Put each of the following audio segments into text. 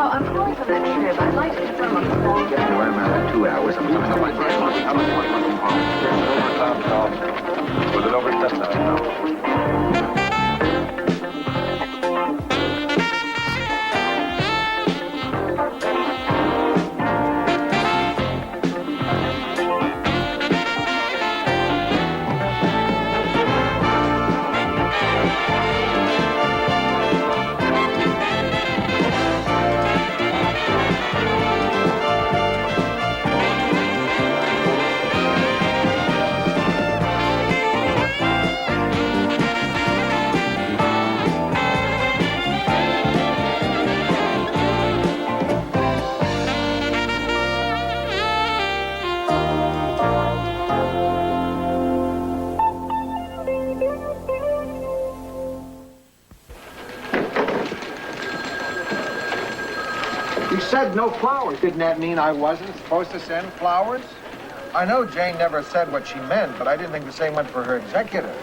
Hello, I'm calling from that trip. I'd like to confirm on the phone. Well, I'm out in 2 hours. I'm coming up. Was it over at You said no flowers. Didn't that mean I wasn't supposed to send flowers? I know Jane never said what she meant, but I didn't think the same went for her executive.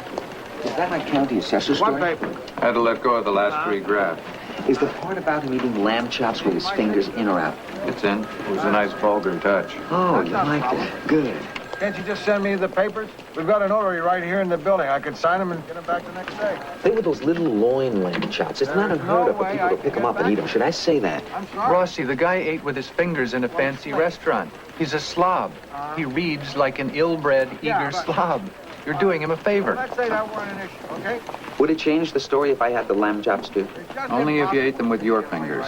Is that my county assessor's What story? paper? Had to let go of the last 3 grafts. Is the part about him eating lamb chops with his fingers in or out? It's in. It was a nice vulgar touch. Oh, you liked it. Good. Can't you just send me the papers? We've got a notary right here in the building. I could sign them and get them back the next day. They were those little loin lamb chops. It's not unheard of for people to pick them up and eat them. Should I say that? I'm sorry. Rossi, the guy ate with his fingers in a fancy restaurant. He's a slob. He reads like an ill-bred, eager slob. You're doing him a favor. Let's say that weren't an issue, okay? Would it change the story if I had the lamb chops too? Only if you ate them with your fingers.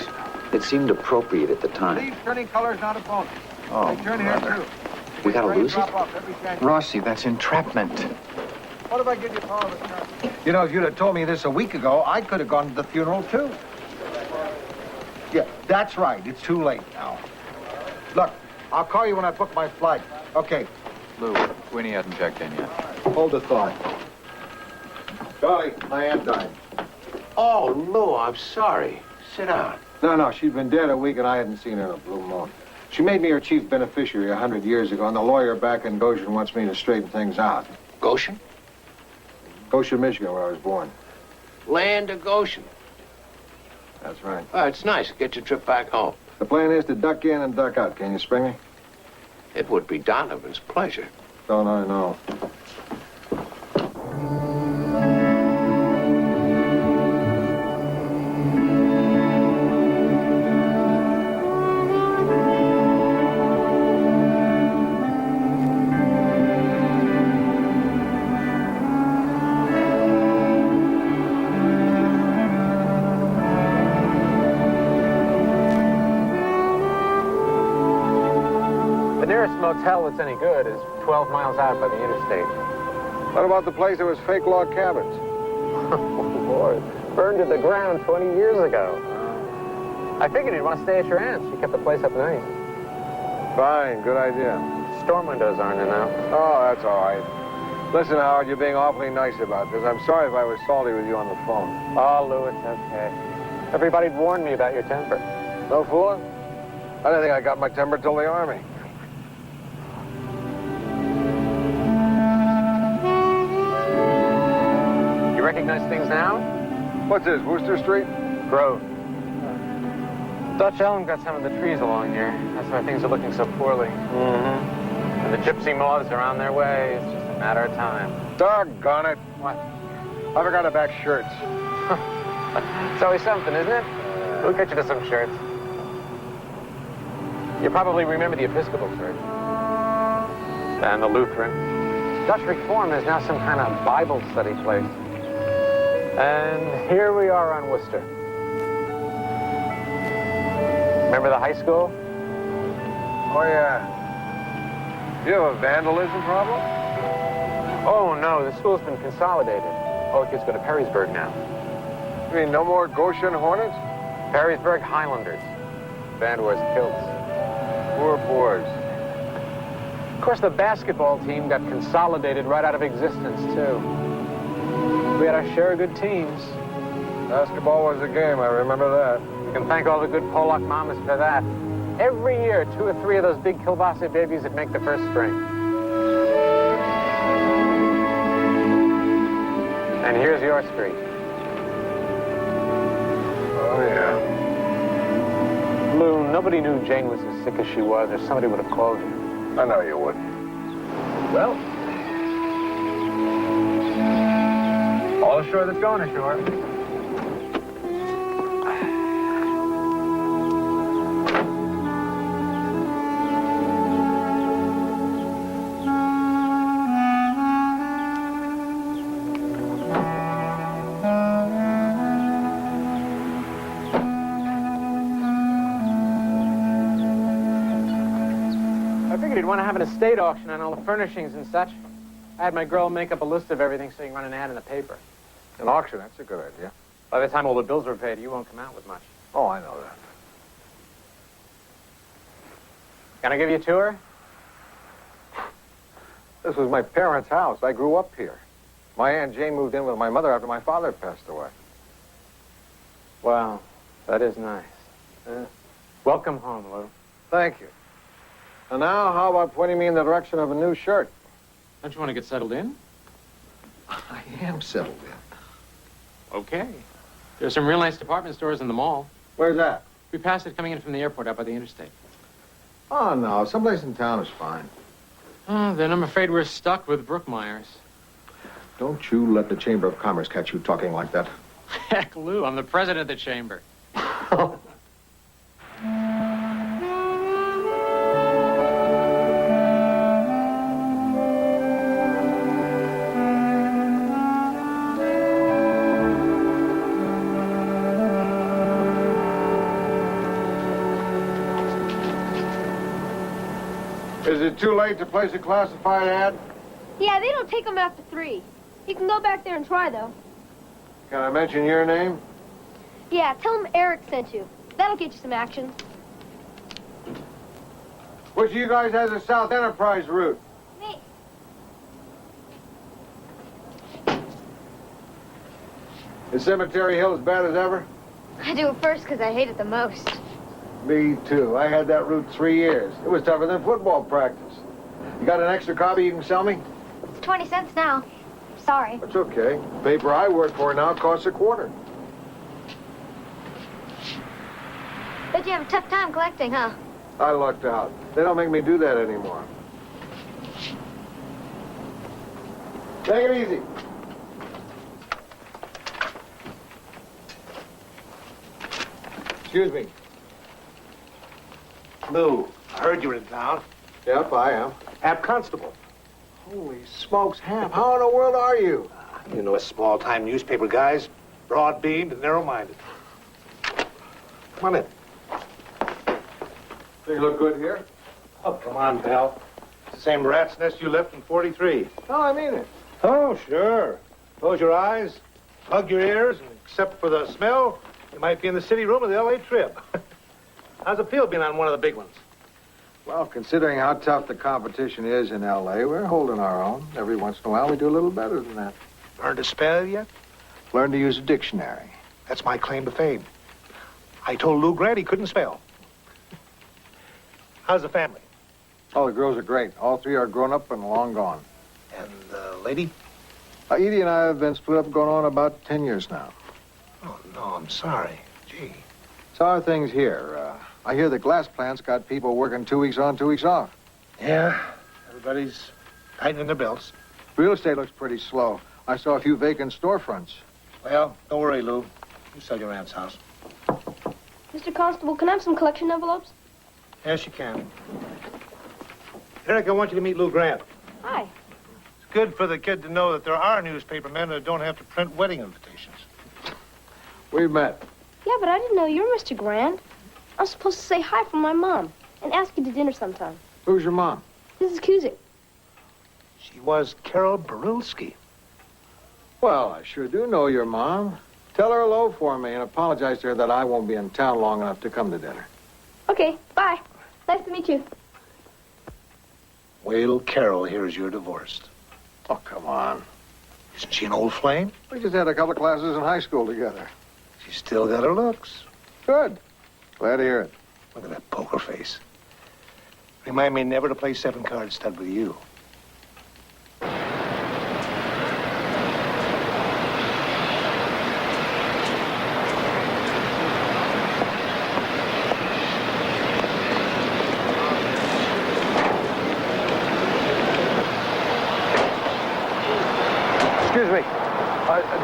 It seemed appropriate at the time. Leave turning color's not a bonus. Oh, They turn here, brother. too. We gotta lose it? Drop off every January. Rossi, that's entrapment. What if I give you power of attorney? You know, if you'd have told me this a week ago, I could have gone to the funeral, too. Yeah, that's right. It's too late now. Look, I'll call you when I book my flight. Okay, Lou, Winnie hasn't checked in yet. hold the thought. Charlie, my aunt died. Oh, Lou, I'm sorry. Sit down. No, she'd been dead a week and I hadn't seen her in a blue moon. She made me her chief beneficiary 100 years ago, and the lawyer back in Goshen wants me to straighten things out. Goshen? Goshen, Michigan, where I was born. Land of Goshen. That's right. Oh, it's nice. Get your trip back home. The plan is to duck in and duck out. Can you spring me? It would be Donovan's pleasure. Don't I know? The nearest motel that's any good is 12 miles out by the interstate. What about the place that was fake log cabins? Oh, Lord. Burned to the ground 20 years ago. I figured you'd want to stay at your aunt's. She kept the place up nice. Fine, good idea. Storm windows aren't in now. Oh, that's all right. Listen, Howard, you're being awfully nice about this. I'm sorry if I was salty with you on the phone. Oh, Lou, it's okay. Everybody'd warned me about your temper. No fooling? I didn't think I got my temper till the Army. You recognize things now? What's this, Worcester Street? Grove. Dutch elm got some of the trees along here. That's why things are looking so poorly. Mm-hmm. And the gypsy moths are on their way. It's just a matter of time. Doggone it. What? I forgot to back shirts. It's always something, isn't it? We'll get you to some shirts. You probably remember the Episcopal Church. And the Lutheran. Dutch Reform is now some kind of Bible study place. And here we are on Worcester. Remember the high school? Oh, yeah. Do you have a vandalism problem? Oh, no, the school's been consolidated. All the kids go to Perrysburg now. You mean no more Goshen Hornets? Perrysburg Highlanders. Band wears kilts. Poor boys. Of course, the basketball team got consolidated right out of existence, too. We had our share of good teams. Basketball was a game, I remember that. You can thank all the good Pollock mamas for that. Every year, 2 or 3 of those big kielbasa babies would make the first string. And here's your street. Oh, yeah. Lou, nobody knew Jane was as sick as she was, or somebody would have called you. I know you would. Well, all ashore that's gone ashore. I figured you'd want to have an estate auction on all the furnishings and such. I had my girl make up a list of everything so you can run an ad in the paper. An auction, that's a good idea. By the time all the bills are paid, you won't come out with much. Oh, I know that. Can I give you a tour? This was my parents' house. I grew up here. My Aunt Jane moved in with my mother after my father passed away. Wow, that is nice. Welcome home, Lou. Thank you. And now, how about pointing me in the direction of a new shirt? Don't you want to get settled in? I am settled in. Okay. There's some real nice department stores in the mall. Where's that? We passed it coming in from the airport out by the interstate. Oh, no. Someplace in town is fine. Oh, then I'm afraid we're stuck with Brookmeyer's. Don't you let the Chamber of Commerce catch you talking like that. Heck, Lou, I'm the president of the chamber. Is it too late to place a classified ad? Yeah, they don't take them after 3. You can go back there and try, though. Can I mention your name? Yeah, tell them Eric sent you. That'll get you some action. Which of you guys has a South Enterprise route? Me. Is Cemetery Hill as bad as ever? I do it first because I hate it the most. Me too. I had that route 3 years. It was tougher than football practice. You got an extra copy you can sell me? It's 20 cents now. Sorry. That's okay. The paper I work for now costs a quarter. Bet you have a tough time collecting, huh? I lucked out. They don't make me do that anymore. Take it easy. Excuse me. Lou, I heard you were in town. Yep, I am. Hap Constable. Holy smokes, Hap. How in the world are you? You know us small-time newspaper guys. Broad-beamed and narrow-minded. Come on in. You look good here. Oh, come on, pal. It's the same rat's nest you left in 43. No, I mean it. Oh, sure. Close your eyes, plug your ears, and except for the smell, you might be in the city room of the L.A. Trib. How's it feel being on one of the big ones? Well, considering how tough the competition is in L.A., we're holding our own. Every once in a while, we do a little better than that. Learned to spell yet? Learn to use a dictionary. That's my claim to fame. I told Lou Grant he couldn't spell. How's the family? Oh, the girls are great. All 3 are grown up and long gone. And the lady? Edie and I have been split up going on about 10 years now. Oh, no, I'm sorry. Gee. So how are things here? I hear the glass plant's got people working 2 weeks on, 2 weeks off. Yeah, everybody's tightening their belts. Real estate looks pretty slow. I saw a few vacant storefronts. Well, don't worry, Lou. You sell your aunt's house. Mr. Constable, can I have some collection envelopes? Yes, you can. Eric, I want you to meet Lou Grant. Hi. It's good for the kid to know that there are newspaper men that don't have to print wedding invitations. We've met. Yeah, but I didn't know you were Mr. Grant. I'm supposed to say hi from my mom and ask you to dinner sometime. Who's your mom? This is Cusick. She was Carol Barilski. Well, I sure do know your mom. Tell her hello for me and apologize to her that I won't be in town long enough to come to dinner. Okay, bye. Nice to meet you. Wait till Carol hears you're divorced. Oh, come on. Isn't she an old flame? We just had a couple of classes in high school together. She's still got her looks. Good. Glad to hear it. Look at that poker face. Remind me never to play 7-card stud with you.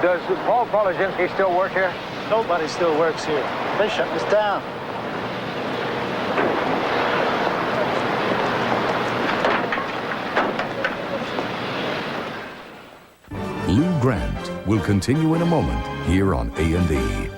Does Paul Polizinski still work here? Nobody still works here. They shut us down. Lou Grant will continue in a moment here on A&E.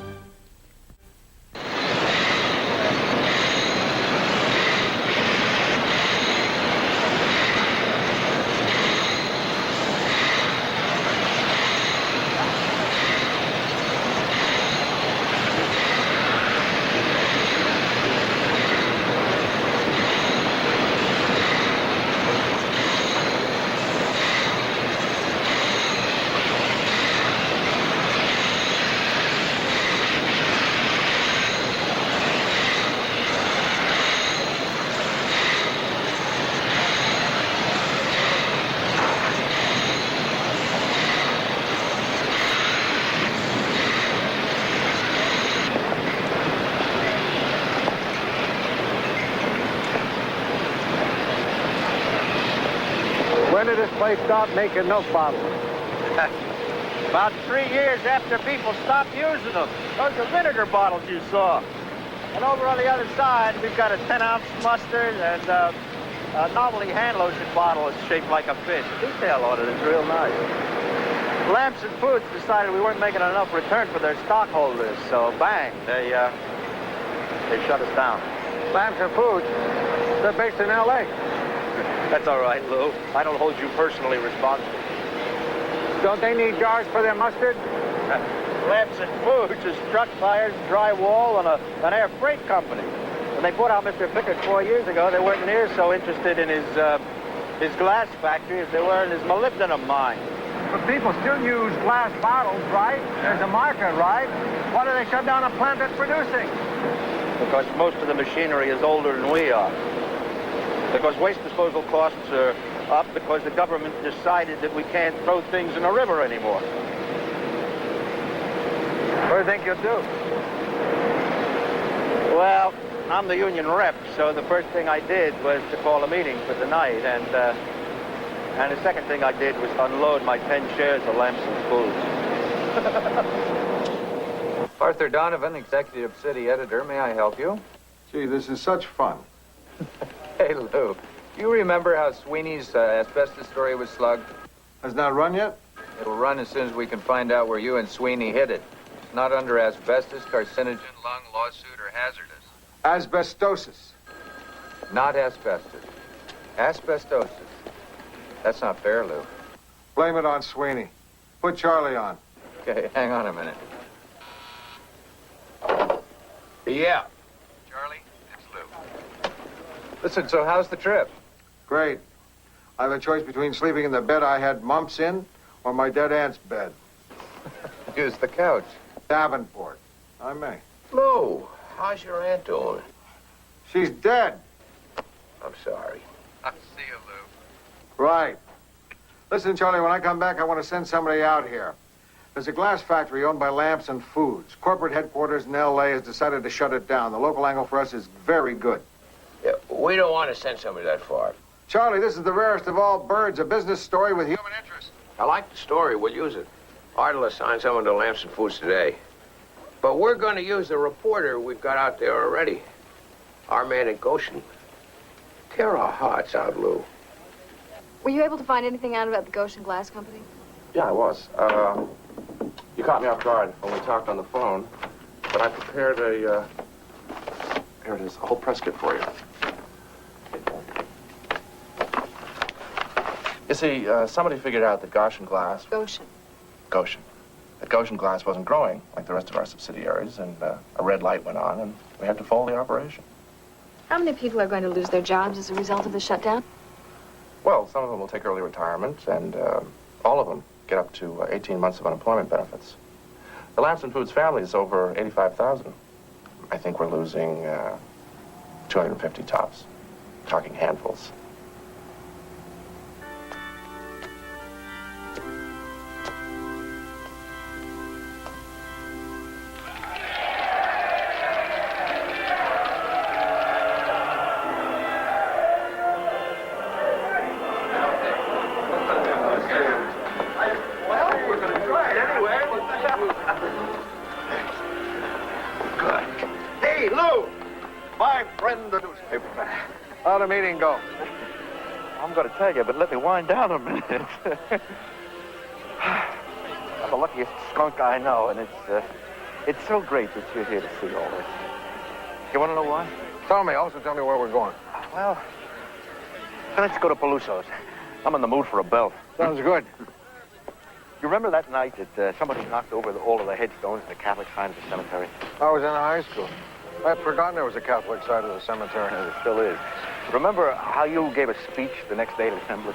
When did this place stop making milk bottles? About 3 years after people stopped using them. Those are vinegar bottles you saw. And over on the other side, we've got a 10-ounce mustard and a novelty hand lotion bottle that's shaped like a fish. The detail on it is real nice. Lamson Foods decided we weren't making enough return for their stockholders, so bang, they shut us down. Lamson Foods? They're based in L.A. That's all right, Lou. I don't hold you personally responsible. Don't they need jars for their mustard? Lamson Foods is truck tires, drywall, and an air freight company. When they bought out Mr. Pickett 4 years ago, they weren't near so interested in his glass factory as they were in his molybdenum mine. But people still use glass bottles, right? There's a market, right? Why do they shut down a plant that's producing? Because most of the machinery is older than we are. Because waste disposal costs are up because the government decided that we can't throw things in a river anymore. What do you think you'll do? Well, I'm the union rep, so the first thing I did was to call a meeting for tonight, and the second thing I did was unload my 10 shares of Lamson Foods. Arthur Donovan, executive city editor. May I help you? Gee, this is such fun. Hey, Lou, you remember how Sweeney's asbestos story was slugged? Has not run yet? It'll run as soon as we can find out where you and Sweeney hid it. It's not under asbestos, carcinogen, lung, lawsuit, or hazardous. Asbestosis. Not asbestos. Asbestosis. That's not fair, Lou. Blame it on Sweeney. Put Charlie on. Okay, hang on a minute. Yeah. Charlie, it's Lou. Listen, so how's the trip? Great. I have a choice between sleeping in the bed I had mumps in or my dead aunt's bed. Use the couch. Davenport. I may. Lou, how's your aunt doing? She's dead. I'm sorry. I'll see you, Lou. Right. Listen, Charlie, when I come back, I want to send somebody out here. There's a glass factory owned by Lamson Foods. Corporate headquarters in L.A. has decided to shut it down. The local angle for us is very good. Yeah, we don't want to send somebody that far. Charlie, this is the rarest of all birds, a business story with human interest. I like the story. We'll use it. Art will assign someone to Lamson Foods today. But we're going to use the reporter we've got out there already. Our man at Goshen. Tear our hearts out, Lou. Were you able to find anything out about the Goshen Glass Company? Yeah, I was. You caught me off guard when we talked on the phone, but I prepared a, here it is, a whole press kit for you. You see, somebody figured out that Goshen Glass... Goshen. That Goshen Glass wasn't growing like the rest of our subsidiaries, and a red light went on, and we had to fold the operation. How many people are going to lose their jobs as a result of the shutdown? Well, some of them will take early retirement, and all of them get up to 18 months of unemployment benefits. The Lamson Foods family is over 85,000. I think we're losing 250 tops, talking handfuls. my friend, the newspaper. How'd the meeting go? I'm going to tell you, but let me wind down a minute. I'm the luckiest skunk I know, and it's so great that you're here to see all this. You want to know why? Tell me. Also tell me where we're going. Well, let's go to Peluso's. I'm in the mood for a belt. Sounds good. You remember that night that somebody knocked over all of the headstones in the Catholic side of the cemetery? I was in high school. I'd forgotten there was a Catholic side of the cemetery. There still is. Remember how you gave a speech the next day at Assembly?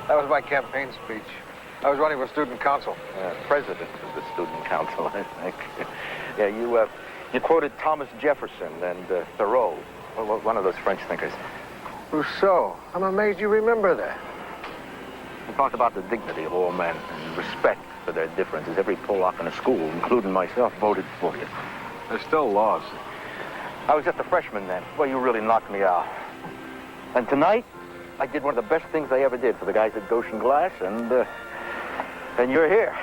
That was my campaign speech. I was running for student council. President of the student council, I think. Yeah, you quoted Thomas Jefferson and Thoreau, one of those French thinkers. Rousseau. I'm amazed you remember that. You talked about the dignity of all men and respect for their differences. Every Pollock in a school, including myself, voted for you. I still lost. I was just a freshman then. Well, you really knocked me out. And tonight, I did one of the best things I ever did for the guys at Goshen Glass, and you're here.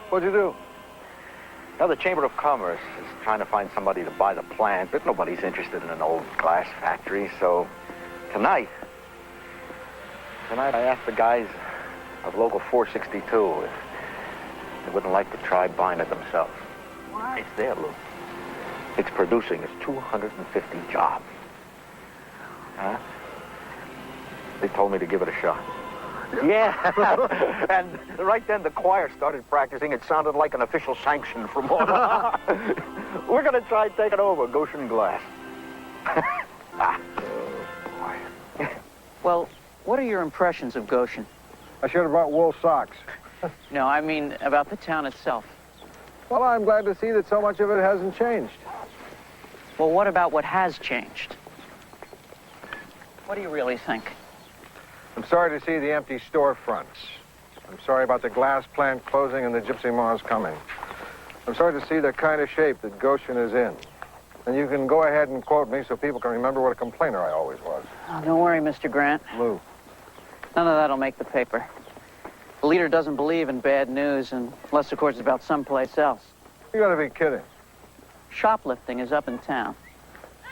What'd you do? Now, the Chamber of Commerce is trying to find somebody to buy the plant, but nobody's interested in an old glass factory, so tonight I asked the guys of Local 462 if they wouldn't like to try buying it themselves. What? It's there, Lou. It's producing us 250 jobs. Huh? They told me to give it a shot. Yeah. And right then the choir started practicing. It sounded like an official sanction from on high. We're going to try taking over Goshen Glass. Well, what are your impressions of Goshen? I should have brought wool socks. No, I mean about the town itself. Well, I'm glad to see that so much of it hasn't changed. Well, what about what has changed? What do you really think? I'm sorry to see the empty storefronts. I'm sorry about the glass plant closing and the Gypsy Moths coming. I'm sorry to see the kind of shape that Goshen is in. And you can go ahead and quote me so people can remember what a complainer I always was. Oh, don't worry, Mr. Grant. Lou. None of that'll make the paper. The leader doesn't believe in bad news unless, of course, it's about someplace else. You gotta be kidding. Shoplifting is up in town.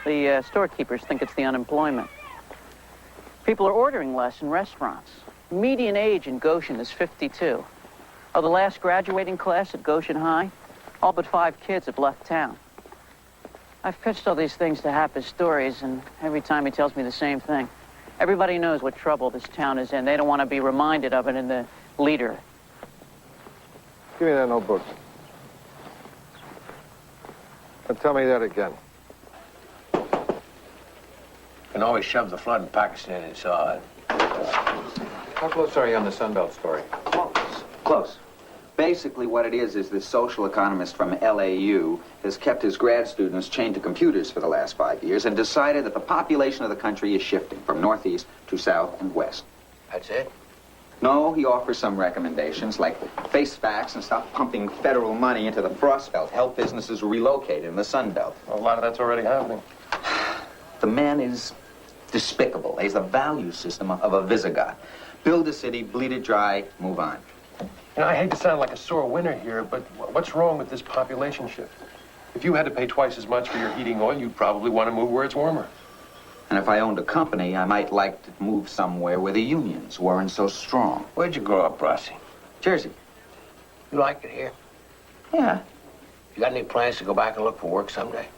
The storekeepers think it's the unemployment. People are ordering less in restaurants. Median age in Goshen is 52. Of the last graduating class at Goshen High, all but 5 kids have left town. I've pitched all these things to Hap as stories, and every time he tells me the same thing. Everybody knows what trouble this town is in. They don't want to be reminded of it in the leader. Give me that notebook. Now tell me that again. Can always shove the flood in Pakistan inside. How close are you on the Sunbelt story? Close. Basically, what it is this social economist from LAU has kept his grad students chained to computers for the last 5 years and decided that the population of the country is shifting from northeast to south and west. That's it? No, he offers some recommendations, like face facts and stop pumping federal money into the frost belt, help businesses relocate in the Sun Belt. A lot of that's already happening. The man is despicable. He has the value system of a Visigoth. Build a city, bleed it dry, move on. You know, I hate to sound like a sore winner here, but what's wrong with this population shift? If you had to pay twice as much for your heating oil, you'd probably want to move where it's warmer. And if I owned a company, I might like to move somewhere where the unions weren't so strong. Where'd you grow up, Rossi? Jersey. You like it here? Yeah. You got any plans to go back and look for work someday?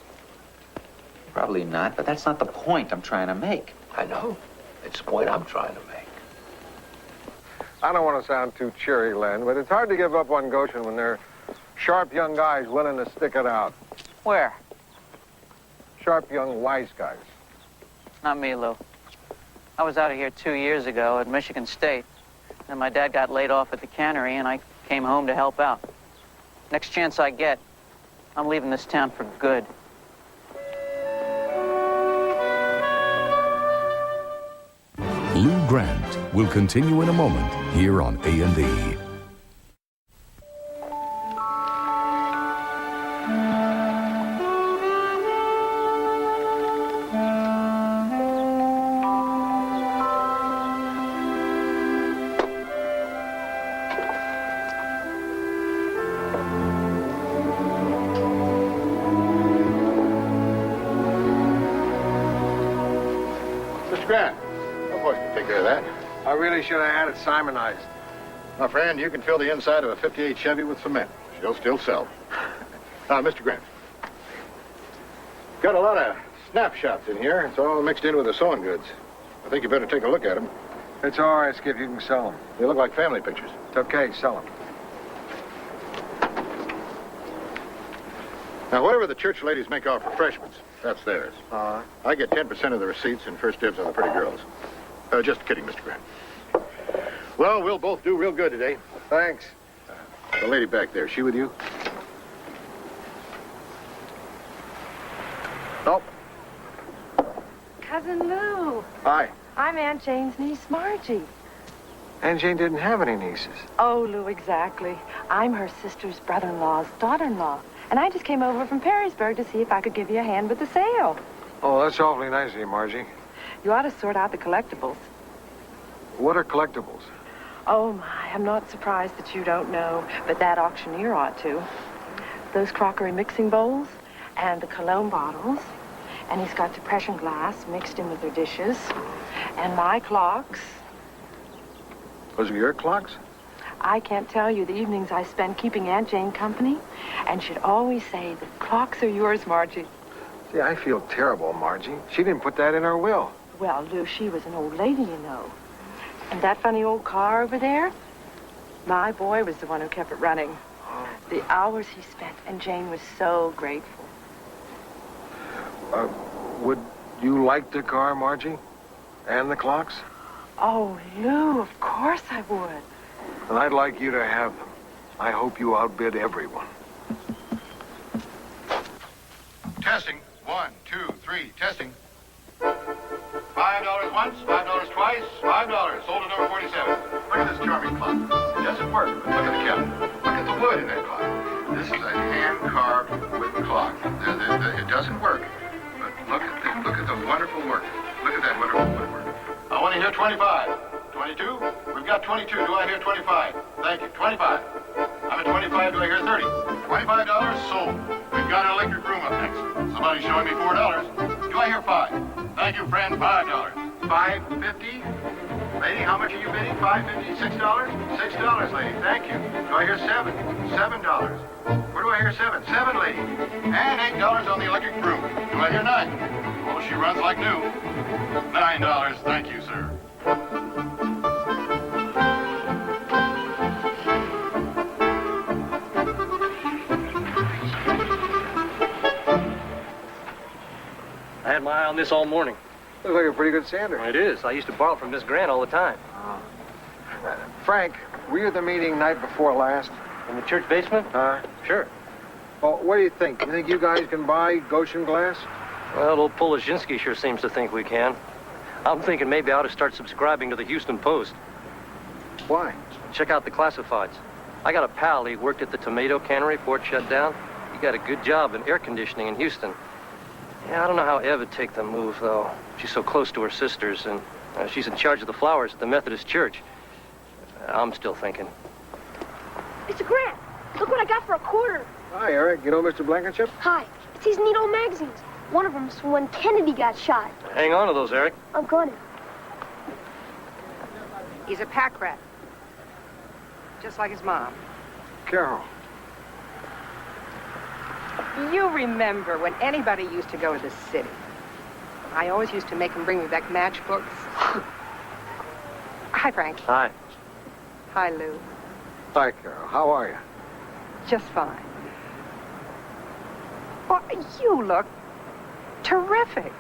Probably not, but that's not the point I'm trying to make. I know. It's the point I'm trying to make. I don't want to sound too cheery, Len, but it's hard to give up on Goshen when there are sharp young guys willing to stick it out. Where? Sharp young wise guys. Not me, Lou. I was out of here 2 years ago at Michigan State. Then my dad got laid off at the cannery, and I came home to help out. Next chance I get, I'm leaving this town for good. Lou Grant will continue in a moment here on A&E. Grant, the boys can take care of that. I really should have had it Simonized. My friend, you can fill the inside of a 58 Chevy with cement. She'll still sell. Mr. Grant. Got a lot of snapshots in here. It's all mixed in with the sewing goods. I think you better take a look at them. It's all right, Skip. You can sell them. They look like family pictures. It's okay. Sell them. Now, whatever the church ladies make off refreshments, that's theirs. I get 10% of the receipts and first dibs on the pretty girls. Just kidding, Mr. Grant. Well, we'll both do real good today. Thanks. The lady back there, she with you? Nope. Cousin Lou. Hi. I'm Aunt Jane's niece, Margie. Aunt Jane didn't have any nieces. Oh, Lou, exactly. I'm her sister's brother-in-law's daughter-in-law. And I just came over from Perrysburg to see if I could give you a hand with the sale. Oh, that's awfully nice of you, Margie. You ought to sort out the collectibles. What are collectibles? Oh, my, I'm not surprised that you don't know, but that auctioneer ought to. Those crockery mixing bowls and the cologne bottles, and he's got depression glass mixed in with their dishes, and my clocks. Those are your clocks? I can't tell you the evenings I spend keeping Aunt Jane company, and she'd always say, the clocks are yours, Margie. See, I feel terrible, Margie. She didn't put that in her will. Well, Lou, she was an old lady, you know. And that funny old car over there, my boy was the one who kept it running. The hours he spent, and Jane was so grateful. Would you like the car, Margie? And the clocks? Oh, Lou, of course I would. And I'd like you to have them. I hope you outbid everyone. Testing. 1, 2, 3. Testing. $5 once, $5 twice, $5. Sold at number 47. Look at this charming clock. It doesn't work, but look at the cabinet. Look at the wood in that clock. This is a hand-carved wooden clock. It doesn't work, but look at the wonderful work. Look at that wonderful woodwork. I want to hear 25. 22? We've got 22. Do I hear 25? Thank you. 25. I'm at 25. Do I hear 30? $25 sold. We've got an electric room up next. Somebody's showing me $4. Do I hear 5? Thank you, friend. $5. $5.50? Lady, how much are you bidding? $5.50? $6? $6, lady. Thank you. Do I hear 7? $7. Where do I hear 7? 7, lady. And $8 on the electric broom. Do I hear 9? Oh, she runs like new. $9. Thank you, sir. I had my eye on this all morning. Looks like a pretty good sander. It is. I used to borrow it from Miss Grant all the time. Frank, were you at the meeting night before last? In the church basement? Sure. Well, what do you think? You think you guys can buy Goshen glass? Well, old Polozhinsky sure seems to think we can. I'm thinking maybe I ought to start subscribing to the Houston Post. Why? Check out the classifieds. I got a pal, he worked at the tomato cannery before it shut down. He got a good job in air conditioning in Houston. Yeah, I don't know how Ev would take the move, though. She's so close to her sisters, and she's in charge of the flowers at the Methodist Church. I'm still thinking. Mr. Grant, look what I got for a quarter. Hi, Eric. You know Mr. Blankenship? Hi. It's these neat old magazines. One of them's from when Kennedy got shot. Hang on to those, Eric. I'm gonna. He's a pack rat. Just like his mom. Carol. You remember when anybody used to go to the city? I always used to make them bring me back matchbooks. Hi, Frank. Hi. Hi, Lou. Hi, Carol. How are you? Just fine. Well, you look terrific.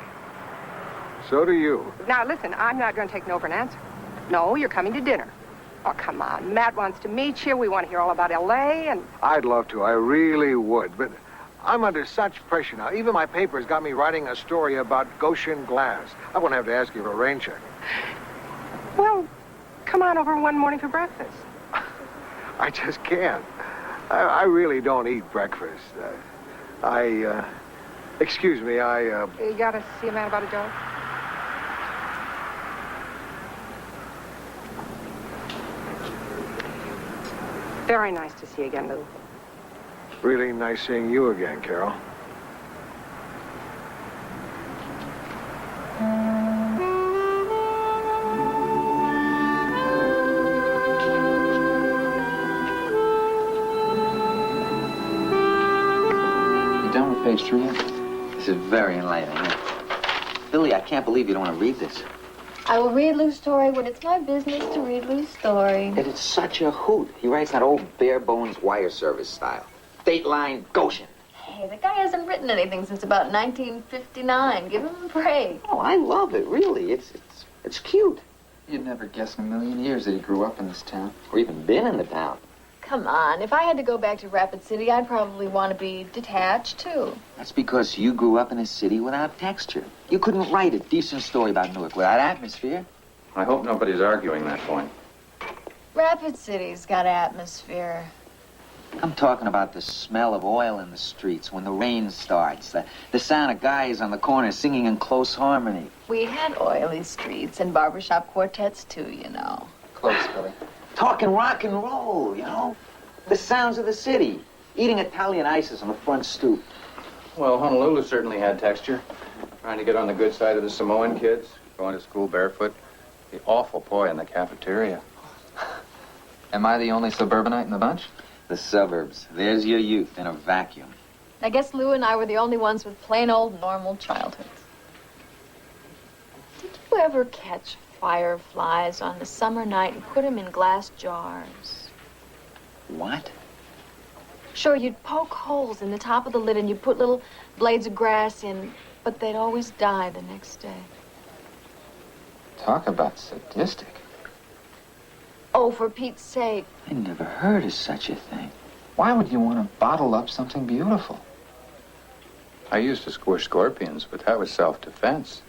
So do you. Now, listen, I'm not going to take no for an answer. No, you're coming to dinner. Oh, come on. Matt wants to meet you. We want to hear all about L.A. and... I'd love to. I really would. But I'm under such pressure now. Even my paper's got me writing a story about Goshen glass. I won't have to ask you for a rain check. Well, come on over one morning for breakfast. I just can't. I really don't eat breakfast. Excuse me, You got to see a man about a job? Very nice to see you again, Lou. Really nice seeing you again, Carol. history yet? This is very enlightening. Billy, I can't believe you don't want to read this. I will read Lou's story when it's my business to read Lou's story. And it's such a hoot. He writes that old bare-bones wire service style. Dateline Goshen. Hey, the guy hasn't written anything since about 1959. Give him a break. Oh, I love it, really. It's cute. You'd never guess in a million years that he grew up in this town. Or even been in the town. Come on, if I had to go back to Rapid City, I'd probably want to be detached, too. That's because you grew up in a city without texture. You couldn't write a decent story about Newark without atmosphere. I hope nobody's arguing that point. Rapid City's got atmosphere. I'm talking about the smell of oil in the streets when the rain starts, the sound of guys on the corner singing in close harmony. We had oily streets and barbershop quartets, too, you know. Close, Billy. Talking rock and roll, you know? The sounds of the city. Eating Italian ices on the front stoop. Well, Honolulu certainly had texture. Trying to get on the good side of the Samoan kids, going to school barefoot. The awful boy in the cafeteria. Am I the only suburbanite in the bunch? The suburbs. There's your youth in a vacuum. I guess Lou and I were the only ones with plain old normal childhoods. Did you ever catch fireflies on a summer night and put them in glass jars? What? Sure, you'd poke holes in the top of the lid and you'd put little blades of grass in, but they'd always die the next day. Talk about sadistic. Oh, for Pete's sake. I never heard of such a thing. Why would you want to bottle up something beautiful? I used to squish scorpions, but that was self-defense.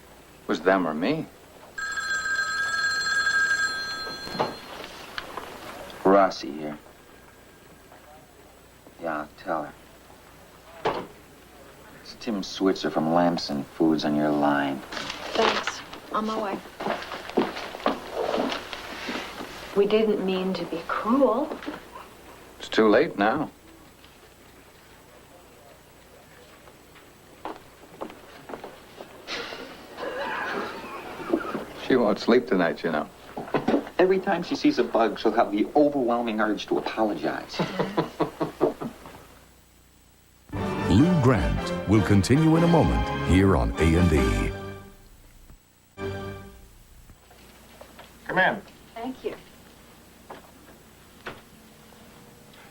It was them or me. Rossi here. Yeah, I'll tell her. It's Tim Switzer from Lamson Foods on your line. Thanks. On my way. We didn't mean to be cruel. It's too late now. She won't sleep tonight, you know. Every time she sees a bug, she'll have the overwhelming urge to apologize. Lou Grant will continue in a moment here on A&E. Come in. Thank you.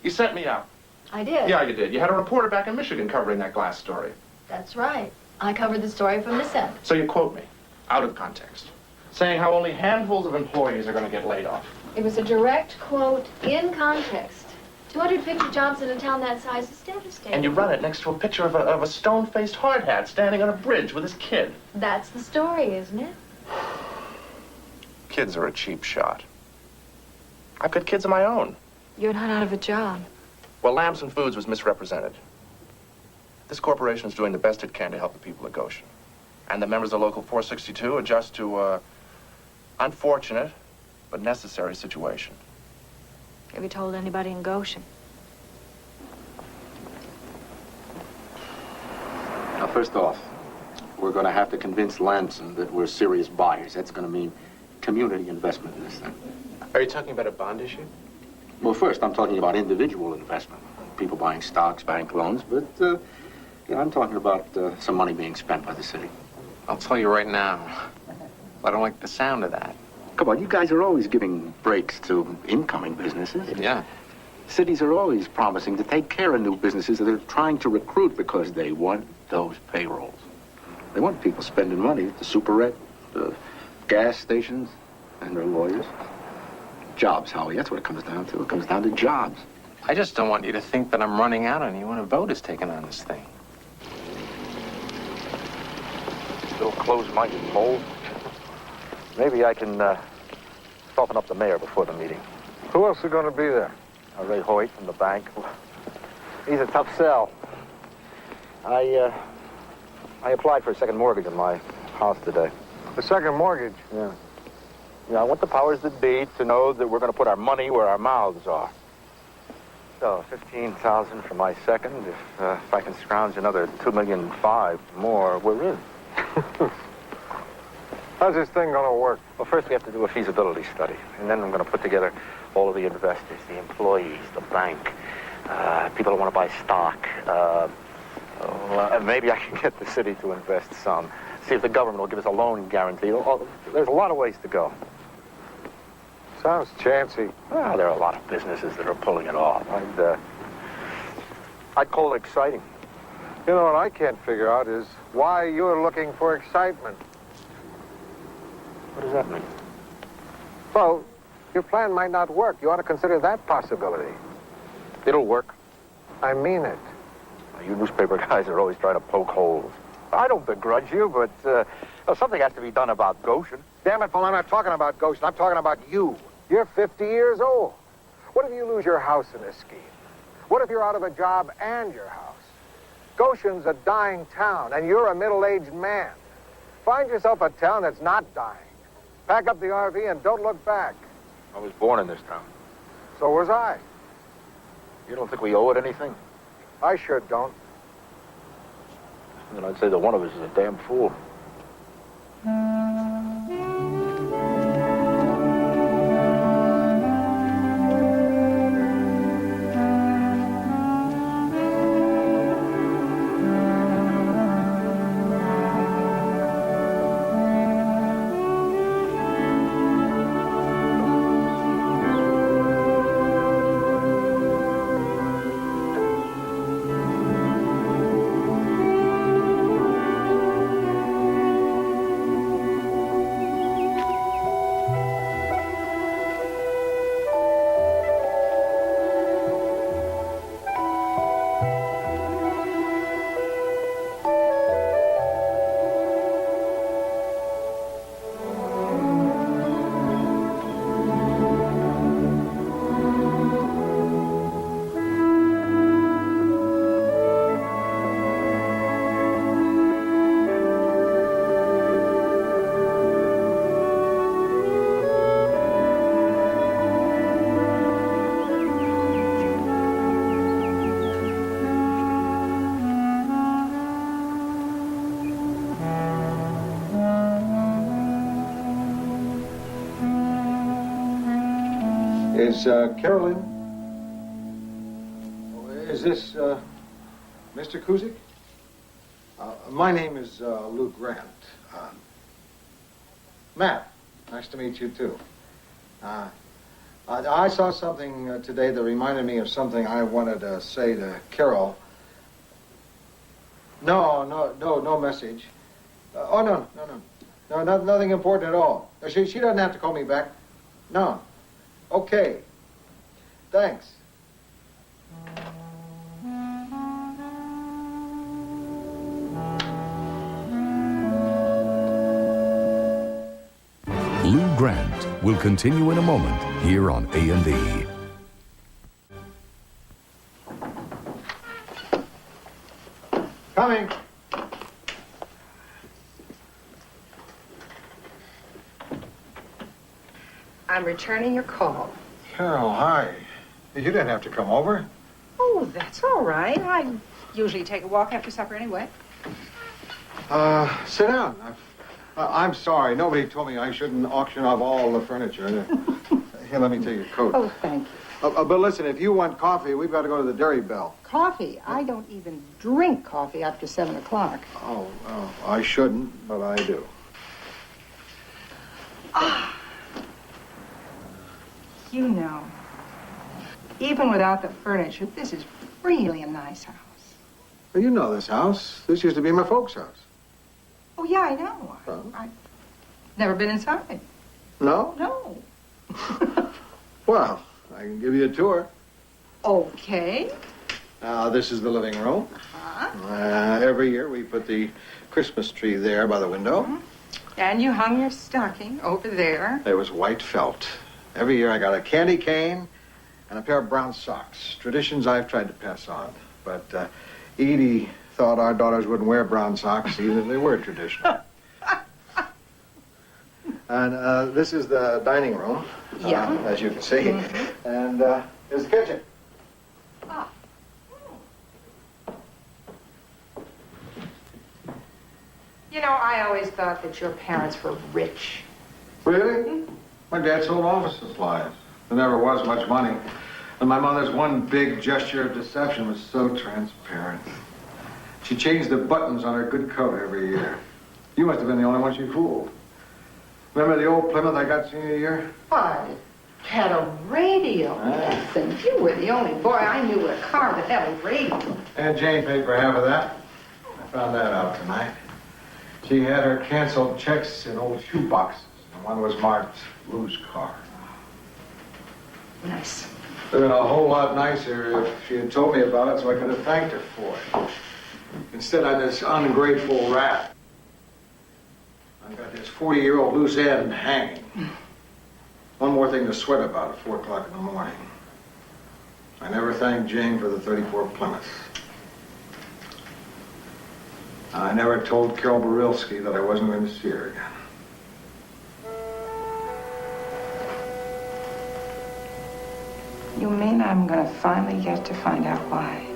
You sent me out. I did. Yeah, you did. You had a reporter back in Michigan covering that glass story. That's right. I covered the story from this end. So you quote me, out of context, saying how only handfuls of employees are going to get laid off. It was a direct quote in context. 250 jobs in a town that size is devastating. And you run it next to a picture of a stone-faced hard hat standing on a bridge with his kid. That's the story, isn't it? Kids are a cheap shot. I've got kids of my own. You're not out of a job. Well, Lamson Foods was misrepresented. This corporation is doing the best it can to help the people of Goshen. And the members of Local 462 adjust to unfortunate but necessary situation. Have you told anybody in Goshen? Now, first off, we're going to have to convince Lamson that we're serious buyers. That's going to mean community investment in this thing. Are you talking about a bond issue? Well, first, I'm talking about individual investment. People buying stocks, bank loans, but, I'm talking about some money being spent by the city. I'll tell you right now, I don't like the sound of that. Come on, you guys are always giving breaks to incoming businesses. Yeah. Cities are always promising to take care of new businesses that they're trying to recruit because they want those payrolls. They want people spending money at the superette, the gas stations, and their lawyers. Jobs, Howie, that's what it comes down to. It comes down to jobs. I just don't want you to think that I'm running out on you when a vote is taken on this thing. Little close-minded mole. Maybe I can soften up the mayor before the meeting. Who else is going to be there? Ray Hoyt from the bank. He's a tough sell. I applied for a second mortgage on my house today. A second mortgage? Yeah. Yeah, I want the powers that be to know that we're going to put our money where our mouths are. So, $15,000 for my second. If I can scrounge another $2.5 million more, we're in. How's this thing going to work? Well, first we have to do a feasibility study, and then I'm going to put together all of the investors, the employees, the bank, people who want to buy stock, Maybe I can get the city to invest some. See if the government will give us a loan guarantee. There's a lot of ways to go. Sounds chancy. Well, there are a lot of businesses that are pulling it off. I'd call it exciting. You know what I can't figure out is why you're looking for excitement. What does that mean? Well, your plan might not work. You ought to consider that possibility. It'll work. I mean it. You newspaper guys are always trying to poke holes. I don't begrudge you, but something has to be done about Goshen. Damn it, Paul, I'm not talking about Goshen. I'm talking about you. You're 50 years old. What if you lose your house in this scheme? What if you're out of a job and your house? Goshen's a dying town, and you're a middle-aged man. Find yourself a town that's not dying. Pack up the RV and don't look back. I was born in this town. So was I. You don't think we owe it anything? I sure don't. Then I'd say that one of us is a damn fool. Is Carolyn? Is this Mr. Kuzik? My name is Lou Grant. Matt, nice to meet you too. I saw something today that reminded me of something I wanted to say to Carol. No message. No, nothing important at all. She doesn't have to call me back. No. Okay. Thanks. Lou Grant will continue in a moment here on A&E. Coming. I'm returning your call. Carol, hi. You didn't have to come over. Oh, that's all right. I usually take a walk after supper anyway. Sit down. I'm sorry. Nobody told me I shouldn't auction off all the furniture. Here, let me take your coat. Oh, thank you. But listen, if you want coffee, we've got to go to the Dairy Bell. Coffee? I don't even drink coffee after 7 o'clock. Oh, I shouldn't, but I do. You know, even without the furniture, this is really a nice house. Well, you know this house. This used to be my folks' house. Oh, yeah, I know. I've never been inside. No? No. Well, I can give you a tour. Okay. This is the living room. Every year we put the Christmas tree there by the window. And you hung your stocking over there. There was white felt. Every year I got a candy cane and a pair of brown socks. Traditions I've tried to pass on. But Edie thought our daughters wouldn't wear brown socks even if they were traditional. And this is the dining room, as you can see. And here's the kitchen. You know, I always thought that your parents were rich. Really? My dad sold office supplies. There never was much money. And my mother's one big gesture of deception was so transparent. She changed the buttons on her good coat every year. You must have been the only one she fooled. Remember the old Plymouth I got senior year? I had a radio. Yes, and you were the only boy I knew with a car that had a radio. Aunt Jane paid for half of that. I found that out tonight. She had her canceled checks in old shoe boxes. And one was marked Lou's car. Nice. It would have been a whole lot nicer if she had told me about it so I could have thanked her for it. Instead, I'm this ungrateful rat. I've got this 40-year-old loose end hanging. One more thing to sweat about at 4 o'clock in the morning. I never thanked Jane for the 34 Plymouth. I never told Carol Barilski that I wasn't going to see her again. You mean I'm gonna finally get to find out why?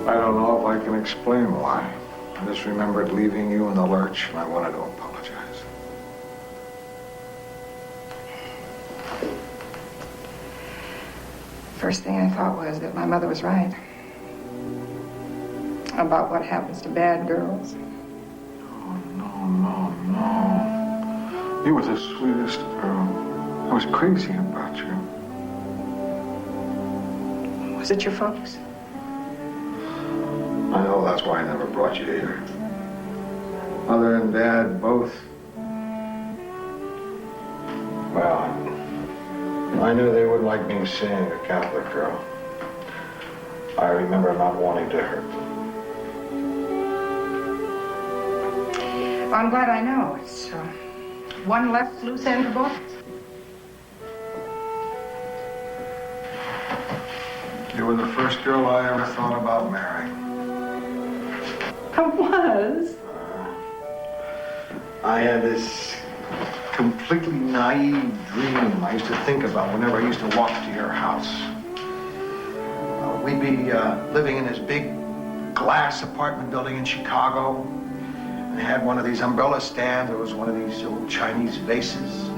I don't know if I can explain why. I just remembered leaving you in the lurch, and I wanted to apologize. First thing I thought was that my mother was right about what happens to bad girls. No. You were the sweetest girl. I was crazy about you. Was it your folks? I know that's why I never brought you here. Mother and Dad both. Well, I knew they wouldn't like me seeing a Catholic girl. I remember not wanting to hurt them. Well, I'm glad I know. It's one less loose end for both. You were the first girl I ever thought about marrying. I was. I had this completely naive dream I used to think about whenever I used to walk to your house. We'd be living in this big glass apartment building in Chicago. And they had one of these umbrella stands. There was one of these old Chinese vases.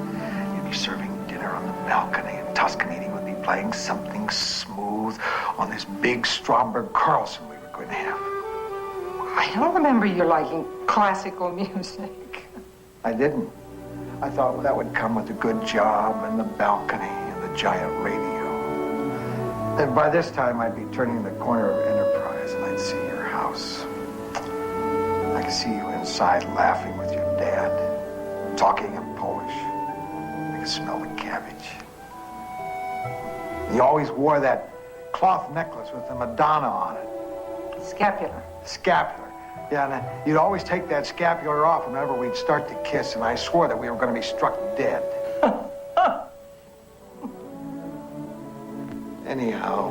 You'd be serving dinner on the balcony, and Toscanini would be playing something smooth on this big Stromberg Carlson we were going to have. I don't remember you liking classical music. I didn't. I thought that would come with a good job and the balcony and the giant radio. And by this time, I'd be turning the corner of Enterprise and I'd see your house. I could see you inside laughing with your dad, talking in Polish. I could smell the cabbage. And you always wore that cloth necklace with the Madonna on it. Scapular. Scapular. Yeah, and you'd always take that scapular off whenever we'd start to kiss, and I swore that we were going to be struck dead. Anyhow,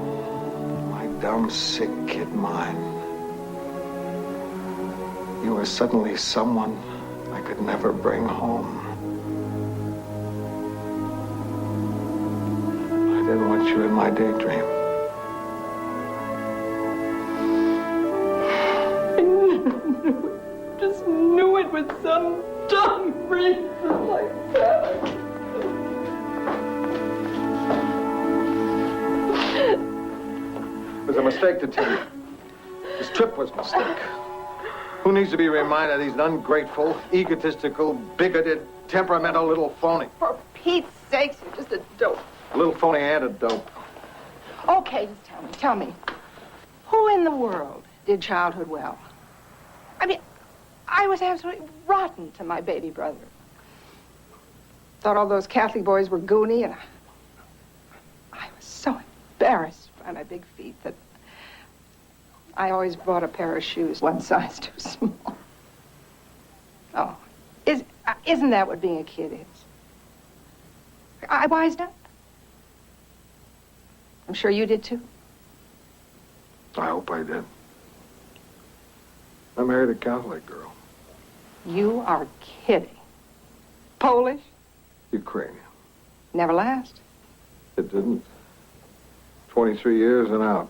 my dumb, sick kid mind, you were suddenly someone I could never bring home. I didn't want you in my daydream. Just knew it with some dumb reason like that. It was a mistake to tell you. This trip was a mistake. Who needs to be reminded of these ungrateful, egotistical, bigoted, temperamental little phony? For Pete's sakes, you're just a dope. A little phony and a dope. Okay, just tell me. Who in the world did childhood well? I mean, I was absolutely rotten to my baby brother. Thought all those Catholic boys were goony, and I was so embarrassed by my big feet that I always bought a pair of shoes one size too small. Oh, isn't that what being a kid is? I wised up. I'm sure you did too. I hope I did. I married a Catholic girl. You are kidding. Polish? Ukrainian. Never last. It didn't. 23 years and out.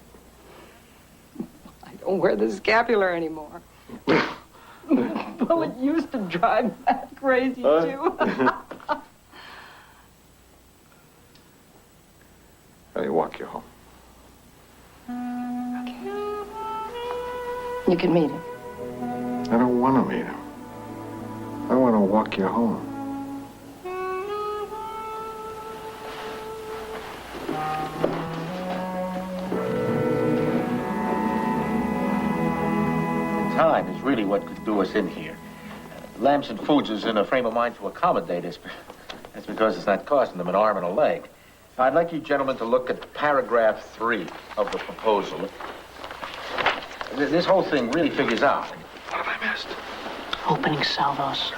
I don't wear the scapular anymore. Well, it used to drive me that crazy, too. Let me walk you home. Okay. You can meet him. I don't want to meet him. I want to walk you home. Time is really what could do us in here. Lamson Foods is in a frame of mind to accommodate us, but that's because it's not costing them an arm and a leg. I'd like you gentlemen to look at paragraph 3 of the proposal. This whole thing really figures out. What have I missed? Opening salvos.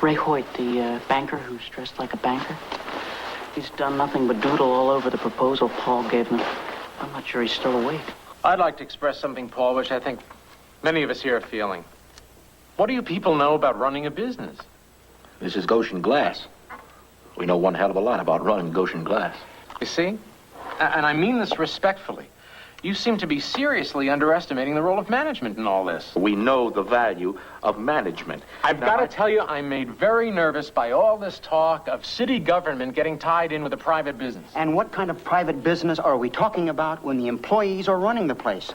Ray Hoyt, the banker who's dressed like a banker. He's done nothing but doodle all over the proposal Paul gave him. I'm not sure he's still awake. I'd like to express something, Paul, which I think many of us here are feeling. What do you people know about running a business? This is Goshen Glass. We know one hell of a lot about running Goshen Glass. You see? And I mean this respectfully. You seem to be seriously underestimating the role of management in all this. We know the value of management. I've got to tell you, I'm made very nervous by all this talk of city government getting tied in with a private business. And what kind of private business are we talking about when the employees are running the place?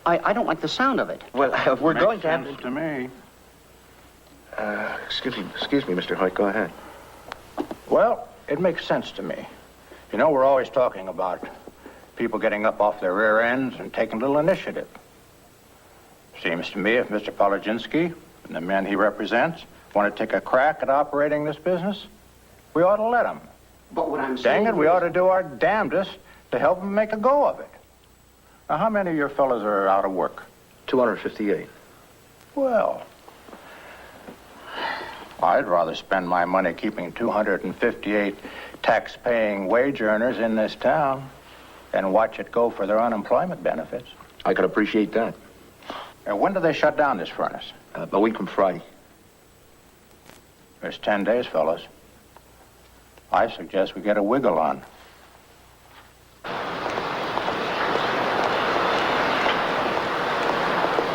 I don't like the sound of it. Well, we're going to have... to me. Excuse me, Mr. Hoyt, go ahead. Well, it makes sense to me. You know, we're always talking about people getting up off their rear ends and taking a little initiative. Seems to me if Mr. Pologinski and the men he represents want to take a crack at operating this business, we ought to let them. But what I'm saying Dang it, we ought to do our damnedest to help them make a go of it. Now, how many of your fellas are out of work? 258. Well, I'd rather spend my money keeping 258 tax-paying wage earners in this town than watch it go for their unemployment benefits. I could appreciate that. And when do they shut down this furnace? A week from Friday. There's 10 days, fellas. I suggest we get a wiggle on.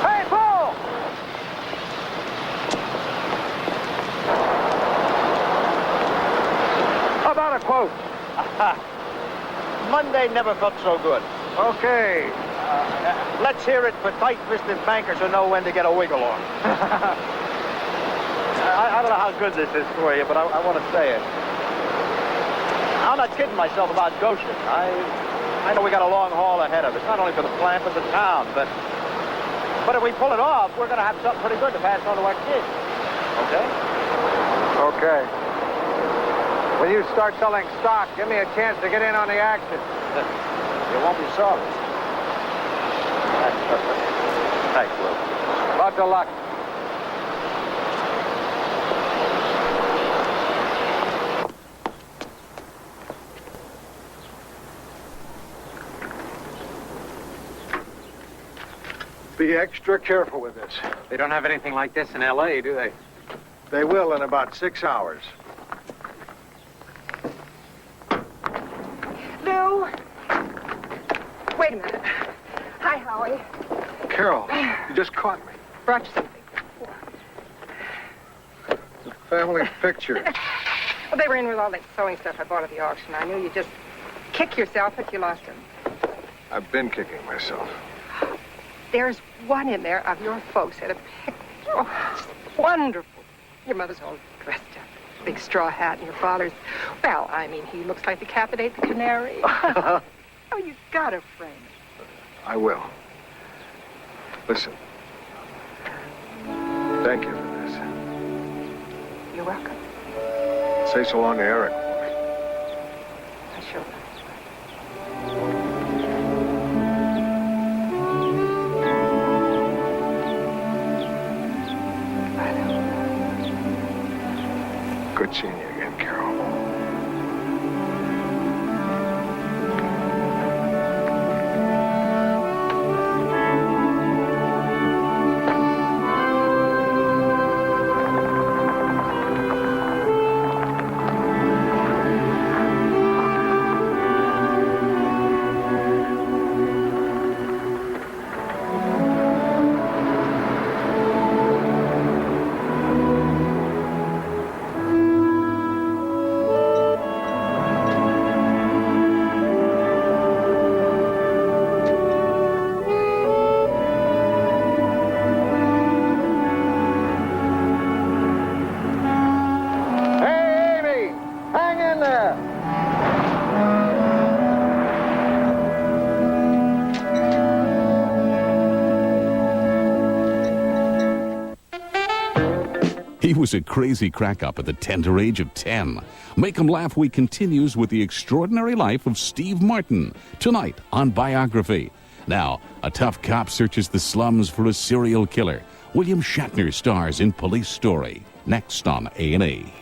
Hey, Paul! How about a quote? Monday never felt so good. Okay. Let's hear it for tight-fisted bankers who know when to get a wiggle on. I don't know how good this is for you, but I want to say it. I'm not kidding myself about Goshen. I know we got a long haul ahead of us, not only for the plant, but the town. But if we pull it off, we're going to have something pretty good to pass on to our kids. Okay? Okay. When you start selling stock, give me a chance to get in on the action. You won't be sorry. Thanks, Lou. Lots of luck. Be extra careful with this. They don't have anything like this in L.A., do they? They will in about 6 hours. Lou! Wait a minute. Hi, Howie. Carol, you just caught me. Brought you something. It's a family picture. Well, they were in with all that sewing stuff I bought at the auction. I knew you'd just kick yourself if you lost them. I've been kicking myself. There's one in there of your folks at a picture. Oh, it's wonderful. Your mother's all dressed up. Big straw hat, and your father's, well, I mean, he looks like the cat that ate the canary. Oh, you gotta frame it. I will. Listen. Thank you for this. You're welcome. Say so long to Eric. I sure will. Good seeing you again, Carol. He was a crazy crack-up at the tender age of 10. Make 'em Laugh Week continues with the extraordinary life of Steve Martin, tonight on Biography. Now, a tough cop searches the slums for a serial killer. William Shatner stars in Police Story, next on A&E.